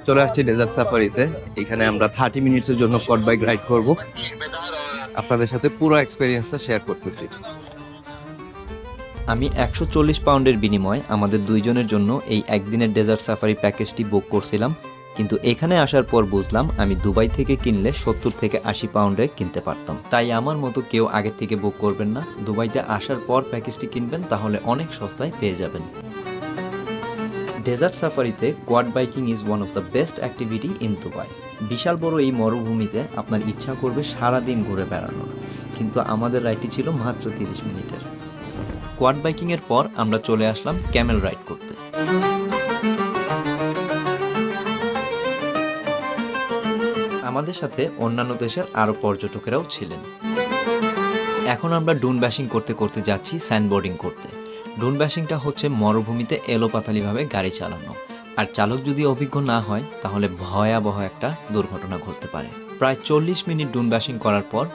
চলে আসছি ডেজার্ট সাফারিতে। এখানে আমরা 30 মিনিটসের জন্য কোয়াড বাইক রাইড করব। আপনাদের সাথে পুরো এক্সপেরিয়েন্সটা শেয়ার করতেছি। আমি 140 পাউন্ডের বিনিময়ে আমাদের দুইজনের জন্য এই একদিনের ডেজার্ট সাফারি প্যাকেজটি বুক করছিলাম, কিন্তু এখানে আসার পর বুঝলাম আমি দুবাই থেকে কিনলে 70 থেকে 80 পাউন্ডে কিনতে পারতাম। তাই আমার মতো কেউ আগে থেকে বুক করবেন না, দুবাইতে আসার পর প্যাকেজটি কিনবেন, তাহলে অনেক সস্তায় পেয়ে যাবেন। ডেজার্ট সাফারিতে quad biking is one of the best activity in Dubai. বিশাল বড় এই মরুভূমিতে আপনার ইচ্ছা করবে সারাদিন ঘুরে বেড়ানোর, কিন্তু আমাদের রাইডটি ছিল মাত্র 30 মিনিটের। কোয়াড বাইকিংয়ের পর আমরা চলে আসলাম ক্যামেল রাইড করতে। আমাদের সাথে অন্যান্য দেশের আরও পর্যটকেরাও ছিলেন। এখন আমরা ডুন ব্যাশিং করতে করতে যাচ্ছি স্যান্ডবোর্ডিং করতে। ডুন ব্যাশিংটা হচ্ছে মরুভূমিতে এলোপাতালিভাবে গাড়ি চালানো, আর চালক যদি অভিজ্ঞ না হয় তাহলে ভয়াবহ একটা দুর্ঘটনা ঘটতে পারে। প্রায় 40 মিনিট ডুন ব্যাশিং করার পর